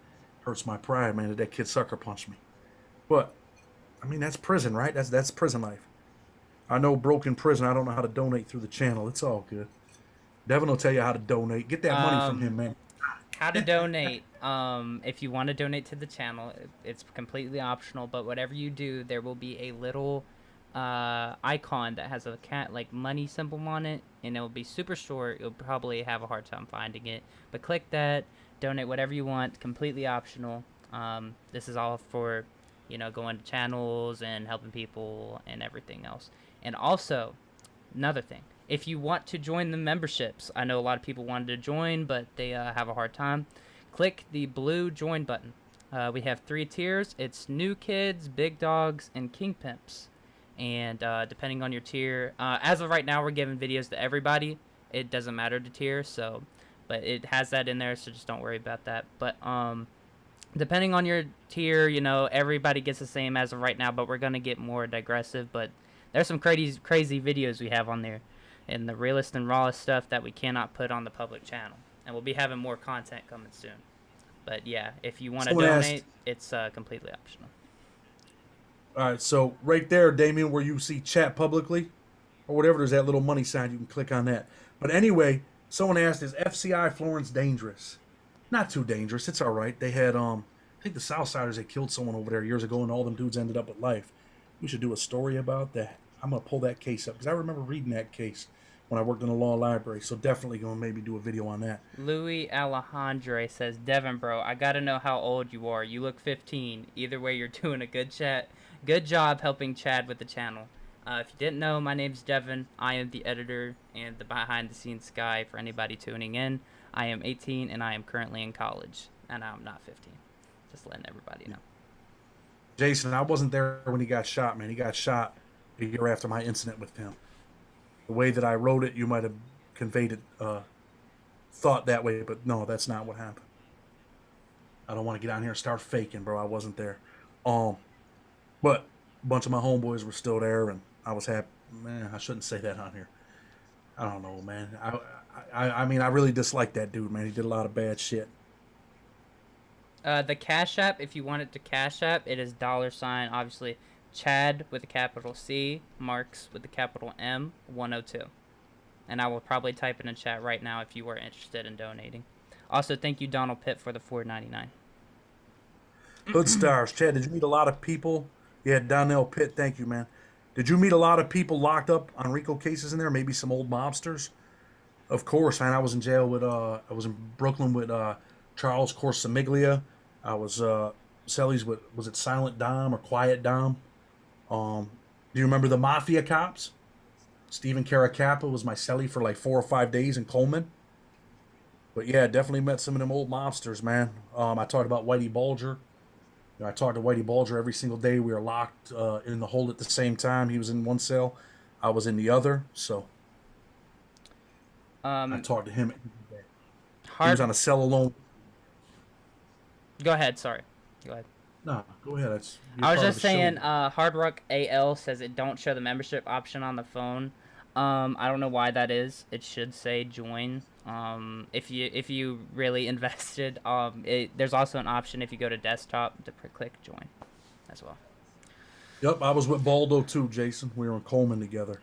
Speaker 2: hurts my pride, man, that kid sucker punched me. But, I mean, that's prison, right? That's prison life. I know broken prison. I don't know how to donate through the channel. It's all good. Devin will tell you how to donate. Get that money from him, man.
Speaker 1: How to donate. If you want to donate to the channel, it's completely optional, but whatever you do, there will be a little icon that has a cat like money symbol on it, and it will be super short. You'll probably have a hard time finding it, but click that. donate whatever you want, completely optional. This is all for, going to channels and helping people and everything else. And also, another thing, if you want to join the memberships, I know a lot of people wanted to join, but they have a hard time. Click the blue join button. We have 3 tiers. It's new kids, big dogs, and king pimps. And depending on your tier, as of right now, we're giving videos to everybody. It doesn't matter the tier, so, but it has that in there, so just don't worry about that. But depending on your tier, everybody gets the same as of right now, but we're gonna get more digressive. But there's some crazy videos we have on there, and the realest and rawest stuff that we cannot put on the public channel. And we'll be having more content coming soon. But yeah, if you want to donate, it's completely optional.
Speaker 2: All right, so right there, Damien, where you see chat publicly or whatever, there's that little money sign. You can click on that. But anyway, someone asked, is FCI Florence dangerous? Not too dangerous. It's all right. They had, I think the Southsiders had killed someone over there years ago, and all them dudes ended up with life. We should do a story about that. I'm going to pull that case up because I remember reading that case when I worked in the law library. So definitely going to maybe do a video on that.
Speaker 1: Louis Alejandre says, Devin, bro, I got to know how old you are. You look 15. Either way, you're doing a good job helping Chad with the channel. If you didn't know, my name's Devin. I am the editor and the behind-the-scenes guy for anybody tuning in. I am 18, and I am currently in college, and I'm not 15. Just letting everybody know.
Speaker 2: Jason, I wasn't there when he got shot, man. He got shot a year after my incident with him. The way that I wrote it, you might have conveyed it, thought that way, but no, that's not what happened. I don't want to get on here and start faking, bro. I wasn't there. But a bunch of my homeboys were still there, and I was happy. Man, I shouldn't say that on here. I don't know, man. I mean, I really dislike that dude, man. He did a lot of bad shit.
Speaker 1: The Cashapp, if you want it to Cashapp, it is $, obviously, Chad with a capital C, Marks with a capital M, 102. And I will probably type it in chat right now if you are interested in donating. Also, thank you, Donald Pitt, for the $4.99.
Speaker 2: Good stars. Chad, did you meet a lot of people? Yeah, Donnell Pitt, thank you, man. Did you meet a lot of people locked up on RICO cases in there? Maybe some old mobsters? Of course, man. I was in jail with, I was in Brooklyn with Charles Corsamiglia. I was cellies with, was it Silent Dom or Quiet Dom? Do you remember the Mafia cops? Stephen Caracappa was my cellie for like 4 or 5 days in Coleman. But yeah, definitely met some of them old mobsters, man. I talked about Whitey Bulger. I talked to Whitey Bulger every single day. We were locked in the hole at the same time. He was in one cell. I was in the other. So I talked to him every day. He was on a cell alone.
Speaker 1: Go ahead. Sorry. Go ahead.
Speaker 2: No, go ahead.
Speaker 1: I was just saying, Hard Rock AL says it don't show the membership option on the phone. I don't know why that is. It should say join. If you really invested, there's also an option if you go to desktop to click join as well.
Speaker 2: Yep, I was with Baldo too, Jason. We were in Coleman together.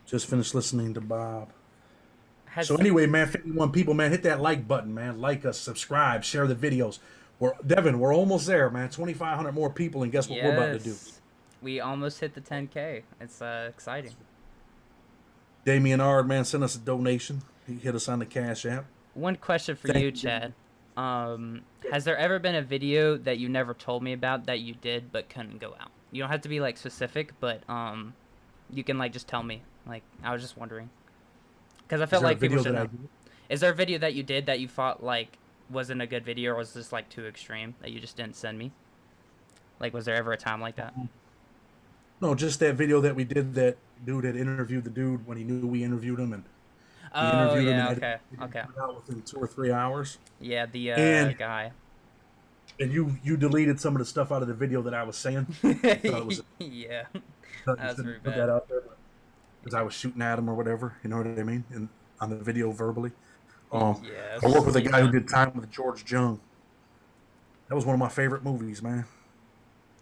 Speaker 2: Just finished listening to Bob. So anyway, man, 51 people, man, hit that like button, man. Like us, subscribe, share the videos. Devin, we're almost there, man. 2,500 more people, and guess what we're about to do?
Speaker 1: We almost hit the 10K. It's exciting.
Speaker 2: Damien Ard, man, sent us a donation. He hit us on the Cash App.
Speaker 1: One question for you, Chad. Has there ever been a video that you never told me about that you did but couldn't go out? You don't have to be like specific, but you can like just tell me. Like, I was just wondering. Because I felt like people should know. Is there a video that you did that you thought like wasn't a good video, or was this like too extreme that you just didn't send me? Like, was there ever a time like that?
Speaker 2: No, just that video that we did. That dude had interviewed the dude when he knew we interviewed him, and
Speaker 1: interviewed him and okay.
Speaker 2: Out within 2 or 3 hours.
Speaker 1: Yeah, the guy.
Speaker 2: And you deleted some of the stuff out of the video that I was saying.
Speaker 1: Yeah, that was very bad.
Speaker 2: Put that out there because I was shooting at him or whatever. You know what I mean? And on the video verbally. I worked with a guy who did Time with George Jung. That was one of my favorite movies, man.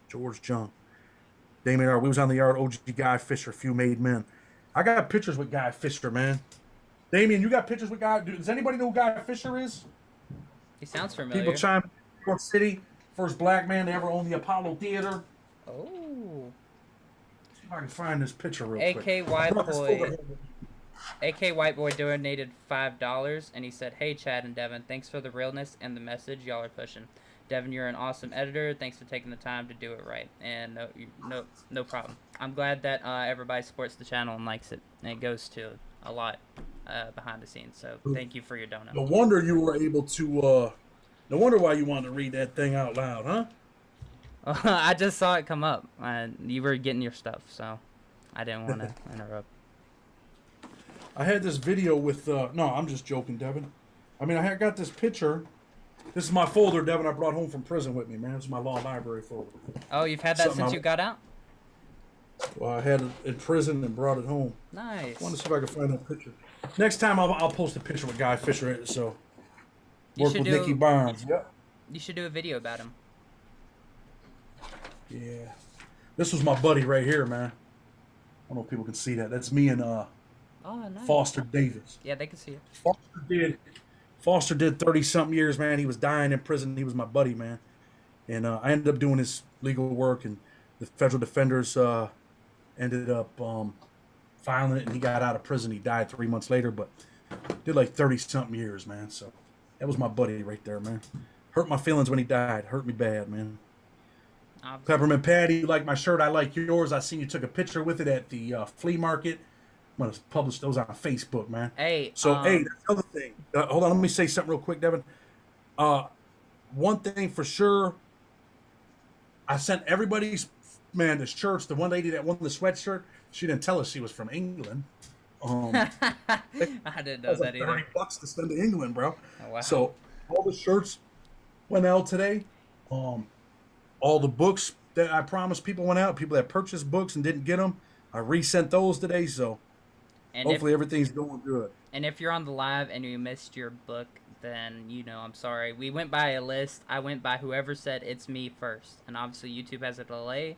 Speaker 2: George Jung. Damien R. We was on the yard. OG Guy Fisher. Few Made Men. I got pictures with Guy Fisher, man. Damien, you got pictures with Guy? Does anybody know who Guy Fisher is?
Speaker 1: He sounds familiar.
Speaker 2: People chime in. New York City, first black man to ever own the Apollo Theater.
Speaker 1: Oh.
Speaker 2: See if I can find this picture real quick.
Speaker 1: AKY boy. AK Whiteboy donated $5, and he said, "Hey Chad and Devin, thanks for the realness and the message y'all are pushing. Devin, you're an awesome editor. Thanks for taking the time to do it right." And no problem. I'm glad that everybody supports the channel and likes it, and it goes to a lot behind the scenes. So thank you for your donut.
Speaker 2: No wonder you were able to. No wonder why you wanted to read that thing out loud, huh?
Speaker 1: I just saw it come up. You were getting your stuff, so I didn't want to interrupt.
Speaker 2: I had this video with. No, I'm just joking, Devin. I mean, I got this picture. This is my folder, Devin. I brought home from prison with me, man. This is my law library folder.
Speaker 1: Oh, you've had that since you got out?
Speaker 2: Well, I had it in prison and brought it home.
Speaker 1: Nice.
Speaker 2: I want to see if I can find that picture. Next time, I'll post a picture with Guy Fisher in it. So, work with Nicky Barnes. Yep.
Speaker 1: You should do a video about him.
Speaker 2: Yeah. This was my buddy right here, man. I don't know if people can see that. That's me and
Speaker 1: nice.
Speaker 2: Foster Davis.
Speaker 1: Yeah, they can see it.
Speaker 2: Foster did 30-something years, man. He was dying in prison. He was my buddy, man. And I ended up doing his legal work, and the federal defenders ended up filing it, and he got out of prison. He died 3 months later, but did like 30-something years, man. So that was my buddy right there, man. Hurt my feelings when he died. Hurt me bad, man. Obviously. Peppermint Patty, you like my shirt? I like yours. I seen you took a picture with it at the flea market. I'm gonna publish those on Facebook, man.
Speaker 1: Hey,
Speaker 2: so hey, that's the other thing. Hold on, let me say something real quick, Devin. One thing for sure, I sent everybody's the shirts. The one lady that won the sweatshirt, she didn't tell us she was from England.
Speaker 1: I didn't know that either.
Speaker 2: $30 to send to England, bro.
Speaker 1: Oh, wow.
Speaker 2: So all the shirts went out today. All the books that I promised people went out. People that purchased books and didn't get them, I resent those today. So and hopefully everything's going good.
Speaker 1: And if you're on the live and you missed your book, then I'm sorry. We went by a list. I went by whoever said it's me first, and obviously YouTube has a delay.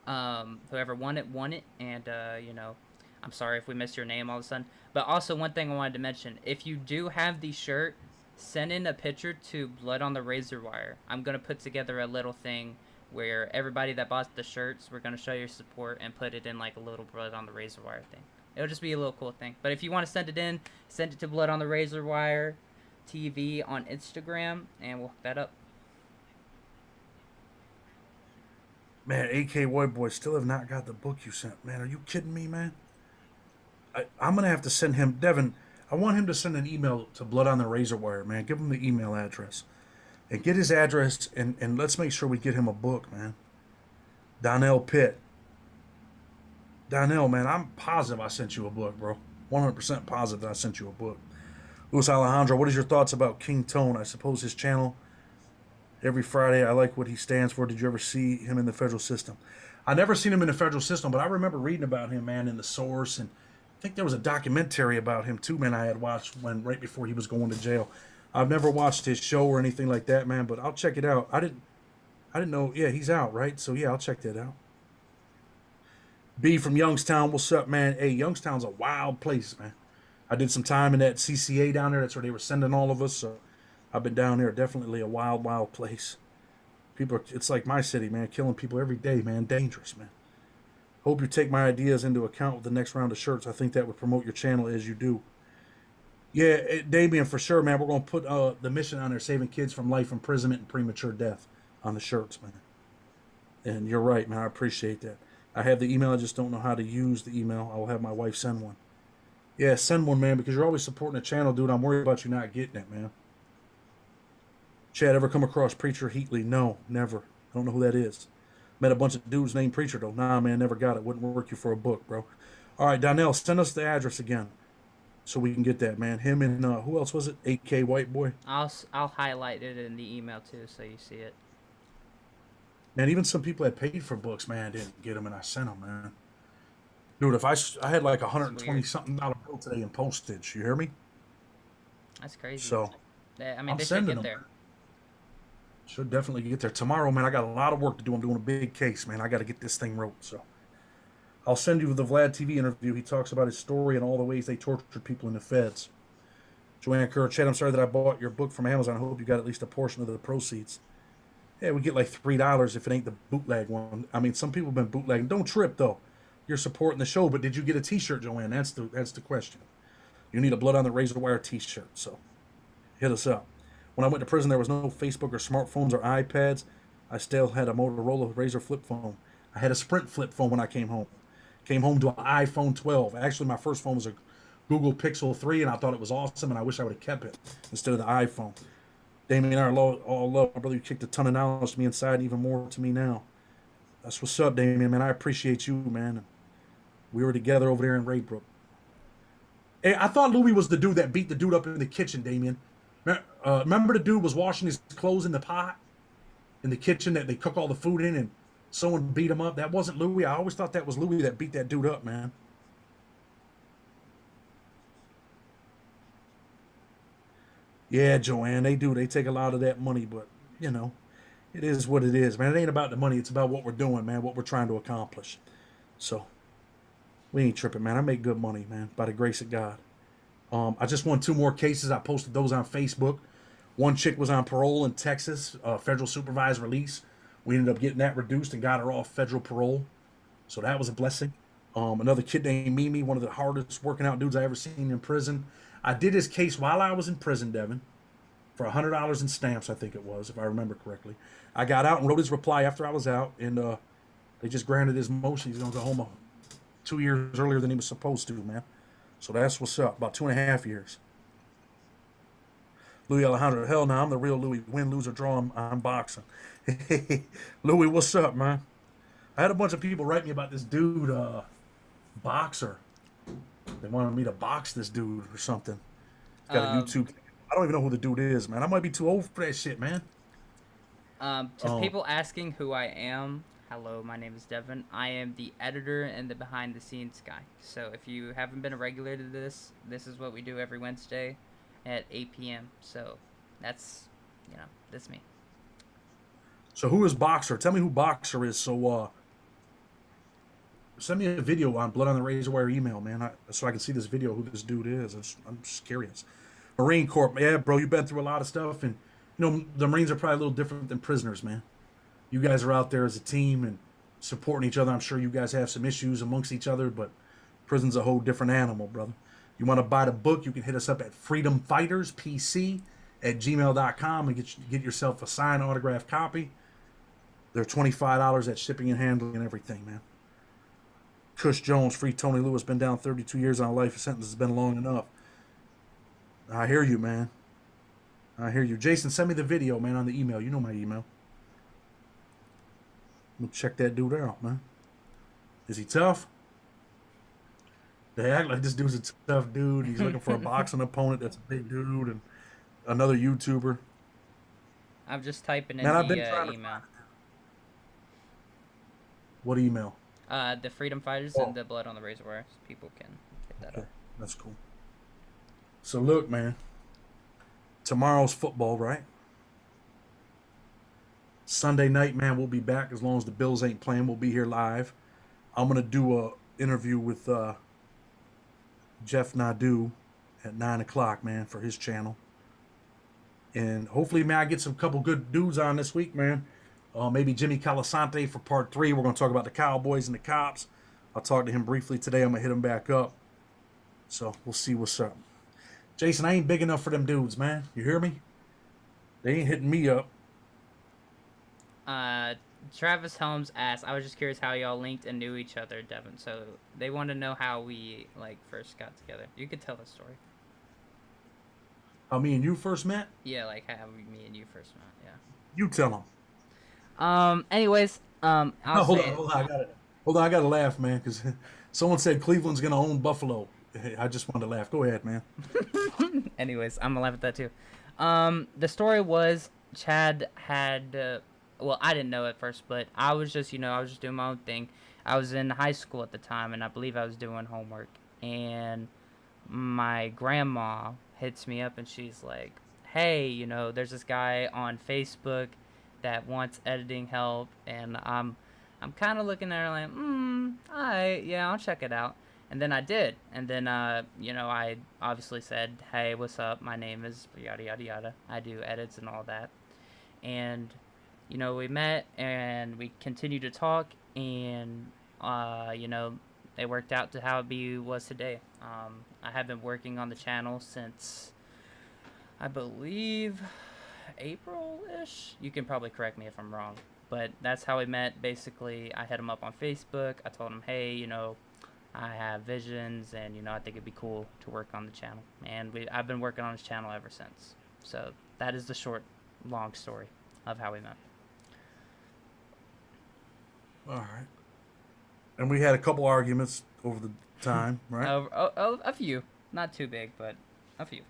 Speaker 1: Whoever won it, and I'm sorry if we missed your name all of a sudden. But also one thing I wanted to mention: if you do have the shirt, send in a picture to Blood on the Razor Wire. I'm gonna put together a little thing where everybody that bought the shirts, we're gonna show your support and put it in like a little Blood on the Razor Wire thing. It'll just be a little cool thing. But if you want to send it in, send it to Blood on the Razor Wire TV on Instagram, and we'll hook that up.
Speaker 2: Man, AK White Boy still have not got the book you sent. Man, are you kidding me, man? I'm gonna have to send him, Devin. I want him to send an email to Blood on the Razor Wire, man. Give him the email address. And get his address, and let's make sure we get him a book, man. Donnell Pitt. Donnell, man, I'm positive I sent you a book, bro. 100% positive that I sent you a book. Luis Alejandro, what is your thoughts about King Tone? I suppose his channel, every Friday, I like what he stands for. Did you ever see him in the federal system? I never seen him in the federal system, but I remember reading about him, man, in The Source, and I think there was a documentary about him too, man, I had watched right before he was going to jail. I've never watched his show or anything like that, man, but I'll check it out. I didn't know. Yeah, he's out, right? So yeah, I'll check that out. B from Youngstown, what's up, man? Hey, Youngstown's a wild place, man. I did some time in that CCA down there. That's where they were sending all of us. So I've been down there. Definitely a wild, wild place. It's like my city, man. Killing people every day, man. Dangerous, man. Hope you take my ideas into account with the next round of shirts. I think that would promote your channel as you do. Yeah, Damien, for sure, man. We're going to put the mission on there, saving kids from life imprisonment and premature death on the shirts, man. And you're right, man. I appreciate that. I have the email. I just don't know how to use the email. I'll have my wife send one. Yeah, send one, man, because you're always supporting the channel, dude. I'm worried about you not getting it, man. Chad, ever come across Preacher Heatley? No, never. I don't know who that is. Met a bunch of dudes named Preacher, though. Nah, man, never got it. Wouldn't work you for a book, bro. All right, Donnell, send us the address again so we can get that, man. Him and who else was it? 8K White Boy?
Speaker 1: I'll highlight it in the email, too, so you see it.
Speaker 2: Man, even some people that paid for books, man, didn't get them, and I sent them, man. Dude, if I had like $120-something bill today in postage, you hear me?
Speaker 1: That's crazy.
Speaker 2: So,
Speaker 1: I mean, they should get there.
Speaker 2: Should definitely get there. Tomorrow, man, I got a lot of work to do. I'm doing a big case, man. I got to get this thing wrote, so. I'll send you the Vlad TV interview. He talks about his story and all the ways they tortured people in the feds. Joanne Kerr, Chad, I'm sorry that I bought your book from Amazon. I hope you got at least a portion of the proceeds. Yeah, we get like $3 if it ain't the bootleg one. I mean, some people have been bootlegging. Don't trip, though. You're supporting the show, but did you get a T-shirt, Joanne? That's the question. You need a Blood on the Razor Wire t-shirt, so hit us up. When I went to prison, there was no Facebook or smartphones or iPads. I still had a Motorola Razor flip phone. I had a Sprint flip phone when I came home. Came home to an iPhone 12. Actually, my first phone was a Google Pixel 3, and I thought it was awesome, and I wish I would have kept it instead of the iPhone. Damien and I are all love. My brother, you kicked a ton of knowledge to me inside, even more to me now. That's what's up, Damien, man. I appreciate you, man. We were together over there in Raybrook. Hey, I thought Louis was the dude that beat the dude up in the kitchen, Damien. Remember the dude was washing his clothes in the pot in the kitchen that they cook all the food in, and someone beat him up? That wasn't Louis. I always thought that was Louis that beat that dude up, man. Yeah, Joanne, they do. They take a lot of that money, but, you know, it is what it is, man. It ain't about the money. It's about what we're doing, man, what we're trying to accomplish. So, we ain't tripping, man. I make good money, man, by the grace of God. I just won 2 more cases. I posted those on Facebook. One chick was on parole in Texas, federal supervised release. We ended up getting that reduced and got her off federal parole. So that was a blessing. Another kid named Mimi, one of the hardest working out dudes I ever seen in prison. I did his case while I was in prison, Devin, for $100 in stamps, I think it was, if I remember correctly. I got out and wrote his reply after I was out, and they just granted his motion. He's going to go home 2 years earlier than he was supposed to, man. So that's what's up. About 2.5 years. Louis Alejandro, hell no, I'm the real Louis. Win, lose, or draw, I'm boxing. Louis, what's up, man? I had a bunch of people write me about this dude, boxer. They wanted me to box this dude or something. He's got a YouTube. I don't even know who the dude is, man. I might be too old for that shit, man.
Speaker 1: To people asking who I am, hello, my name is Devin. I am the editor and the behind-the-scenes guy. So if you haven't been a regular to this is what we do every Wednesday at 8 p.m. So that's, that's me.
Speaker 2: So who is Boxer? Tell me who Boxer is. So send me a video on Blood on the Razor Wire email, man, so I can see this video, who this dude is. I'm just curious. Marine Corps, yeah, bro, you've been through a lot of stuff, and the Marines are probably a little different than prisoners, man. You guys are out there as a team and supporting each other. I'm sure you guys have some issues amongst each other, but prison's a whole different animal, brother. You want to buy the book, you can hit us up at freedomfighterspc@gmail.com and get yourself a signed autographed copy. They're $25 at shipping and handling and everything, man. Cush Jones, free Tony Lewis, been down 32 years on a life sentence, has been long enough. I hear you, man. I hear you. Jason, send me the video, man, on the email. You know my email. We'll check that dude out, man. Is he tough? They act like this dude's a tough dude. He's looking for a boxing opponent that's a big dude and another YouTuber.
Speaker 1: I'm just typing in the email.
Speaker 2: What email?
Speaker 1: The Freedom Fighters and the Blood on the Razor Wire. So people can get that up.
Speaker 2: That's cool. So look, man. Tomorrow's football, right? Sunday night, man, we'll be back as long as the Bills ain't playing. We'll be here live. I'm going to do a interview with Jeff Nadeau at 9 o'clock, man, for his channel. And hopefully, man, I get some couple good dudes on this week, man. Maybe Jimmy Calasante for part 3. We're going to talk about the Cowboys and the Cops. I'll talk to him briefly today. I'm going to hit him back up. So we'll see what's up. Jason, I ain't big enough for them dudes, man. You hear me? They ain't hitting me up.
Speaker 1: Travis Helms asked, I was just curious how y'all linked and knew each other, Devin. So they want to know how we first got together. You could tell the story.
Speaker 2: How me and you first met?
Speaker 1: Yeah, like how me and you first met. Yeah.
Speaker 2: You tell them.
Speaker 1: Anyways,
Speaker 2: hold on. I gotta laugh, man, because someone said Cleveland's gonna own Buffalo. I just wanted to laugh. Go ahead, man.
Speaker 1: Anyways, I'm gonna laugh at that too. The story was Chad had. Well, I didn't know at first, but I was just doing my own thing. I was in high school at the time, and I believe I was doing homework. And my grandma hits me up, and she's like, "Hey, there's this guy on Facebook that wants editing help," and I'm kind of looking at her like, alright, yeah, I'll check it out. And then I did, and then I obviously said, "Hey, what's up? My name is yada yada yada. I do edits and all that." And we met and we continued to talk, and they worked out to how it was today. I have been working on the channel since, I believe, April-ish. You can probably correct me if I'm wrong, but that's how we met. Basically, I hit him up on Facebook. I told him, hey, you know, I have visions, and you know, I think it'd be cool to work on the channel. And I've been working on his channel ever since. So that is the short, long story of how we met.
Speaker 2: All right. And we had a couple arguments over the time, right?
Speaker 1: A few, not too big, but a few.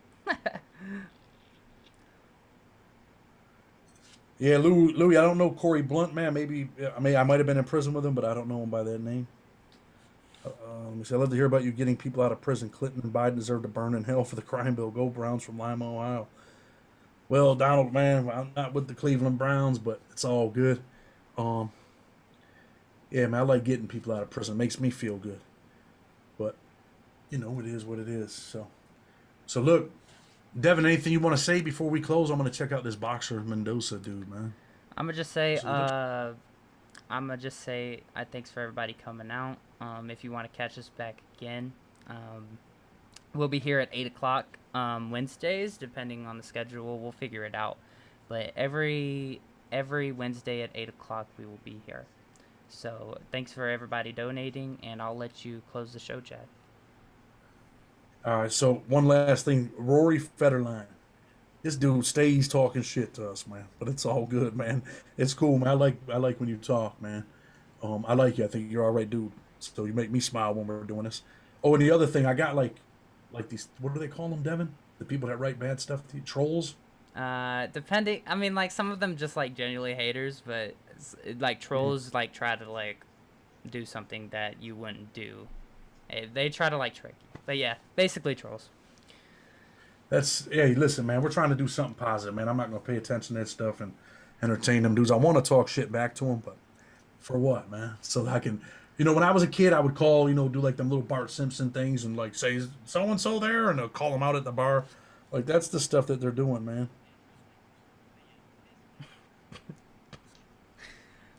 Speaker 2: Yeah, Louis. I don't know Corey Blunt, man. Maybe I might have been in prison with him, but I don't know him by that name. Let me see. I'd love to hear about you getting people out of prison. Clinton and Biden deserve to burn in hell for the crime bill. Go Browns from Lima, Ohio. Well, Donald, man, I'm not with the Cleveland Browns, but it's all good. Yeah, man, I like getting people out of prison. It makes me feel good. But, you know, it is what it is. So look, Devin, anything you want to say before we close? I'm going to check out this boxer Mendoza dude, man.
Speaker 1: I'm gonna just say, thanks for everybody coming out. If you want to catch us back again, we'll be here at 8 o'clock Wednesdays, depending on the schedule. We'll figure it out. But every Wednesday at 8 o'clock, we will be here. So thanks for everybody donating, and I'll let you close the show, Chad.
Speaker 2: All right, so one last thing. Rory Federline. This dude stays talking shit to us, man. But it's all good, man. It's cool, man. I like when you talk, man. I like you. I think you're all right, dude. So you make me smile when we're doing this. Oh, and the other thing, I got like these, what do they call them, Devin? The people that write bad stuff to you? Trolls?
Speaker 1: Depending, I mean, like, some of them just, like, genuinely haters, but, like, trolls, like, try to, like, do something that you wouldn't do. They try to, like, trick you. But, yeah, basically trolls.
Speaker 2: Hey, listen, man, we're trying to do something positive, man. I'm not going to pay attention to that stuff and entertain them dudes. I want to talk shit back to them, but for what, man? So I can, you know, when I was a kid, I would call, you know, do, like, them little Bart Simpson things and, like, say, so-and-so there, and I'll call them out at the bar. Like, that's the stuff that they're doing, man.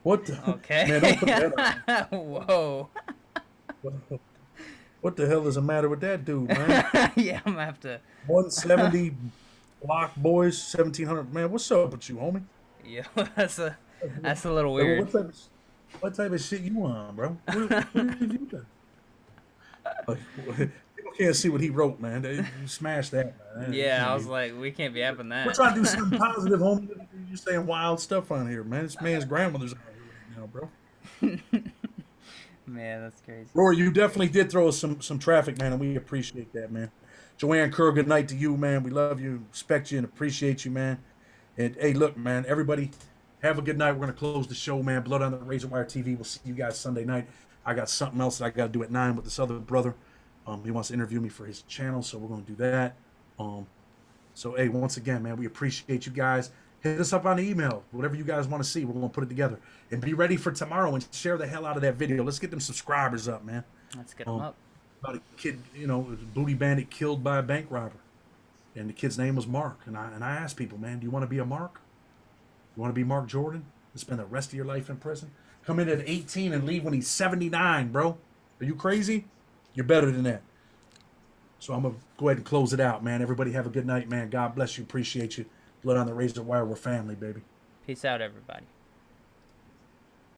Speaker 2: What the?
Speaker 1: Okay.
Speaker 2: Man, don't put that on.
Speaker 1: Whoa.
Speaker 2: What the hell is the matter with that dude, man?
Speaker 1: Yeah, I'm gonna have to.
Speaker 2: 170 block boys, 1700. Man, what's up with you, homie?
Speaker 1: Yeah, that's a little weird.
Speaker 2: What type of shit you on, bro? What have you done? Like, people can't see what he wrote, man. You smashed that, man.
Speaker 1: Yeah, I was like, we can't be having that.
Speaker 2: We're trying to do something positive, homie. You're saying wild stuff on here, man. This man's grandmother's out here right now, bro.
Speaker 1: Man, that's crazy.
Speaker 2: Rory, you definitely did throw us some traffic, man, and we appreciate that, man. Joanne Kerr, good night to you, man. We love you, respect you, and appreciate you, man. And, hey, look, man, everybody, have a good night. We're going to close the show, man. Blood on the Razor Wire TV. We'll see you guys Sunday night. I got something else that I got to do at 9 with this other brother. He wants to interview me for his channel, so we're going to do that. So, hey, once again, man, we appreciate you guys. Hit us up on the email. Whatever you guys want to see, we're going to put it together. And be ready for tomorrow and share the hell out of that video. Let's get them subscribers up, man.
Speaker 1: Let's get them up.
Speaker 2: About a kid, you know, a booty bandit killed by a bank robber. And the kid's name was Mark. And I asked people, man, do you want to be a Mark? You want to be Mark Jordan and spend the rest of your life in prison? Come in at 18 and leave when he's 79, bro. Are you crazy? You're better than that. So I'm going to go ahead and close it out, man. Everybody have a good night, man. God bless you. Appreciate you. Blood on the Razor Wire. We're family, baby.
Speaker 1: Peace out, everybody.